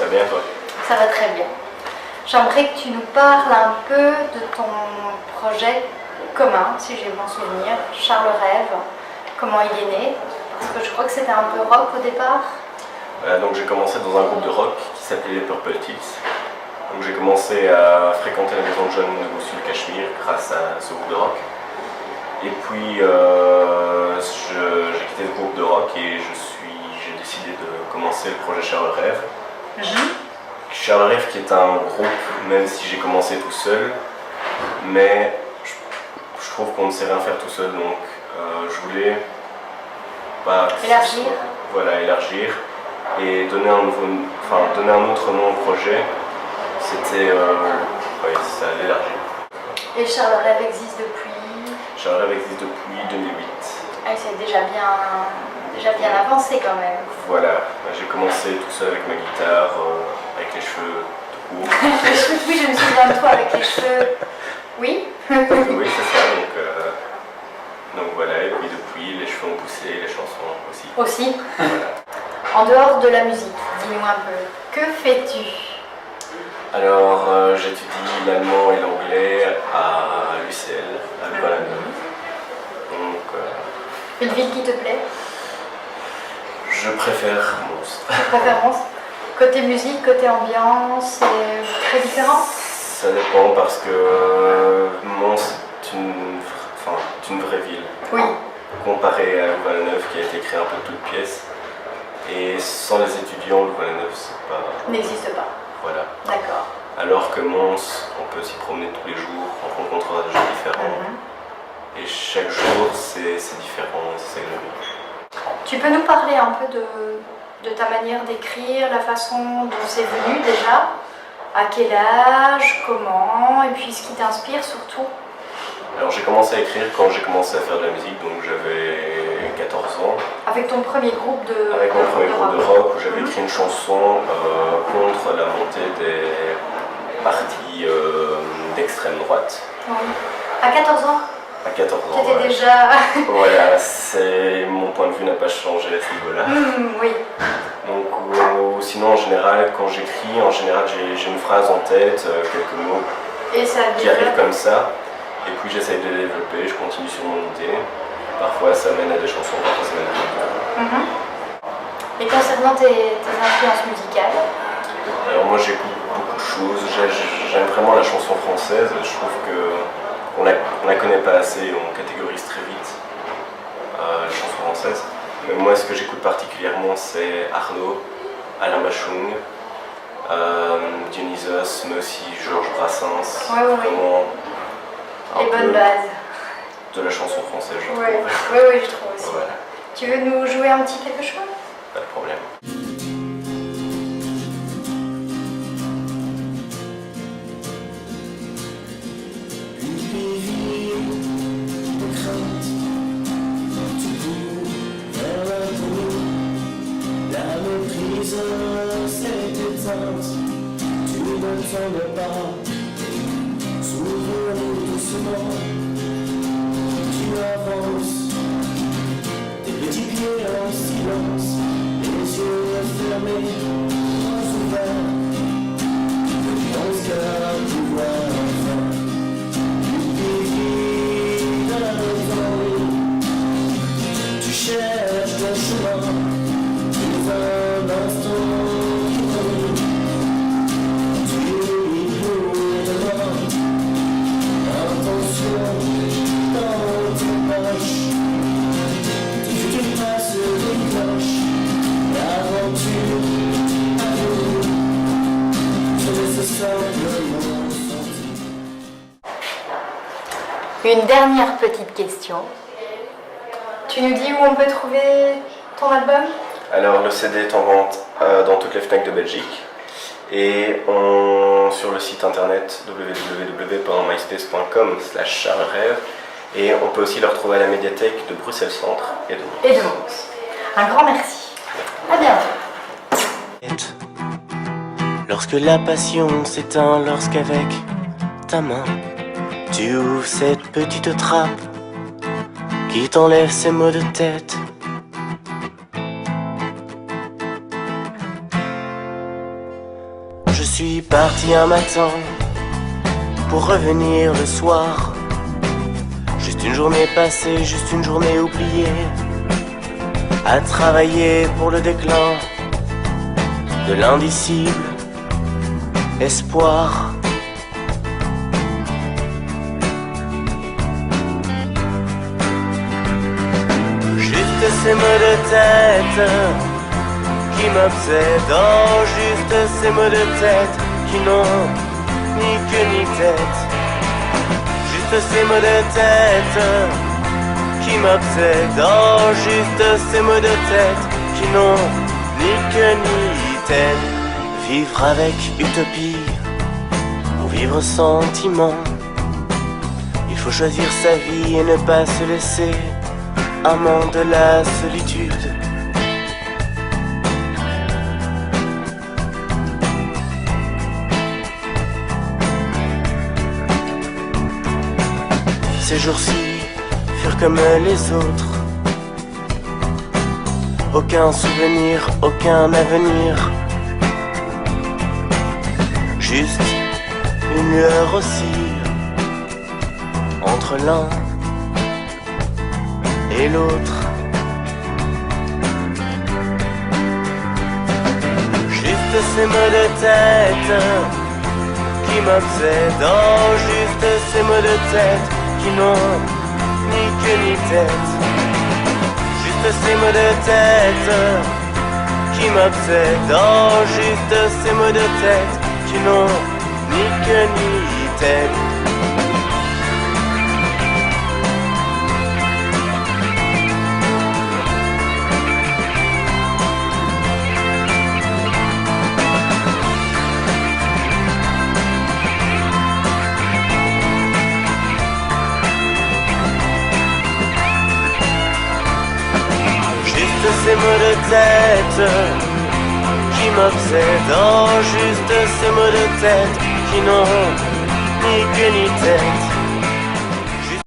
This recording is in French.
va bien toi? Ça va très bien. J'aimerais que tu nous parles un peu de ton projet commun, si j'ai bon souvenir, Charles Rêve, comment il est né, parce que je crois que c'était un peu rock au départ. Donc j'ai commencé dans un groupe de rock qui s'appelait les Purple Teals. Donc j'ai commencé à fréquenter la maison de jeunes de Moussul-Cachemire grâce à ce groupe de rock. Et puis j'ai quitté ce groupe de rock et j'ai décidé de commencer le projet Charles Rêve. Charles Rêve qui est un groupe, même si j'ai commencé tout seul, mais je trouve qu'on ne sait rien faire tout seul, donc je voulais élargir. Voilà, élargir et donner un autre nom au projet. C'était ça l'élargir. Et Charles Rêve existe depuis? Charles Rêve existe depuis 2008. Ah, c'est déjà bien avancé quand même. Voilà, j'ai commencé tout seul avec ma guitare, avec les cheveux tout courts. Oui, je me souviens de toi avec les cheveux. Oui. Oui, c'est ça. Donc voilà, et puis depuis, les cheveux ont poussé, les chansons aussi. Aussi. Voilà. En dehors de la musique, dis-nous un peu, que fais-tu? Alors, j'étudie l'allemand et l'anglais à l'UCL, à Louvain-la-Neuve. Donc, Une ville qui te plaît? je préfère Mons. Tu préfères Mons? Côté musique, côté ambiance, c'est très différent? Ça dépend parce que Mons est une vraie ville. Oui. Comparé à Louvain-la-Neuve qui a été créée un peu de toutes pièces. Et sans les étudiants, Louvain-la-Neuve, c'est pas... N'existe pas. Voilà. D'accord. Alors que Mons, on peut s'y promener tous les jours, on rencontrera des gens différents. Et chaque jour, c'est différent, c'est ça que j'aime bien. Tu peux nous parler un peu de ta manière d'écrire, la façon dont c'est venu déjà? À quel âge, comment, et puis ce qui t'inspire surtout? Alors j'ai commencé à écrire quand j'ai commencé à faire de la musique, donc j'avais 14 ans. Avec ton premier groupe de Avec mon premier groupe de rock où j'avais écrit une chanson contre la montée des partis d'extrême droite. Oui. À 14 ans? À 14 ans. Tu étais ouais. déjà... Voilà, mon point de vue n'a pas changé à ce niveau-là. Oui. Donc sinon en général, quand j'écris, j'ai une phrase en tête, quelques mots Et ça qui arrivent comme ça. Et puis j'essaye de les développer, je continue sur mon idée. Parfois ça mène à des chansons, parfois ça mène à des Et concernant tes influences musicales? Alors moi j'écoute beaucoup de choses, j'aime vraiment la chanson française, je trouve qu'on la connaît pas assez, on catégorise très vite la chanson française. Mais moi ce que j'écoute particulièrement c'est Arnaud, Alain Bachung, Dionysos, mais aussi Georges Brassens. Oui. Vraiment Les bonnes bases. De la chanson française, je trouve. Oui, je trouve aussi. Voilà. Tu veux nous jouer un petit quelque chose? Pas de problème. Tu ne sembles pas s'ouvrir doucement. Tu avances, tes petits pieds en silence, les yeux fermés, bras ouverts. Pense qu'à pouvoir enfin vivre dans l'envie. Tu cherches ton chemin, dans un instant. Une dernière petite question. Tu nous dis où on peut trouver ton album? Alors le CD est en vente dans toutes les FNAC de Belgique et sur le site internet www.myspace.com/charlesrêve et on peut aussi le retrouver à la médiathèque de Bruxelles Centre et de Mons. Et de Mons. Un grand merci. À bientôt. Lorsque la passion s'éteint, lorsqu'avec ta main tu ouvres cette petite trappe qui t'enlève ces maux de tête. suis parti un matin pour revenir le soir. Juste une journée passée, juste une journée oubliée, à travailler pour le déclin de l'indicible espoir. Juste ces mots de tête qui m'obsèdent, oh, juste ces mots de tête qui n'ont ni queue ni tête. Juste ces mots de tête qui m'obsèdent, oh, juste ces mots de tête qui n'ont ni queue ni tête. Vivre avec utopie ou vivre sentiment, il faut choisir sa vie et ne pas se laisser amant de la solitude. Ces jours-ci furent comme les autres, aucun souvenir, aucun avenir, juste une lueur aussi entre l'un et l'autre. Juste ces mots de tête qui m'obsèdent, oh, juste ces mots de tête qui n'ont ni queue ni tête. Juste ces mots de tête qui m'obsèdent, oh, juste ces mots de tête qui n'ont ni queue ni tête. Ces mots de tête qui m'obsèdent, oh, juste ces mots de tête qui n'ont ni queue ni tête.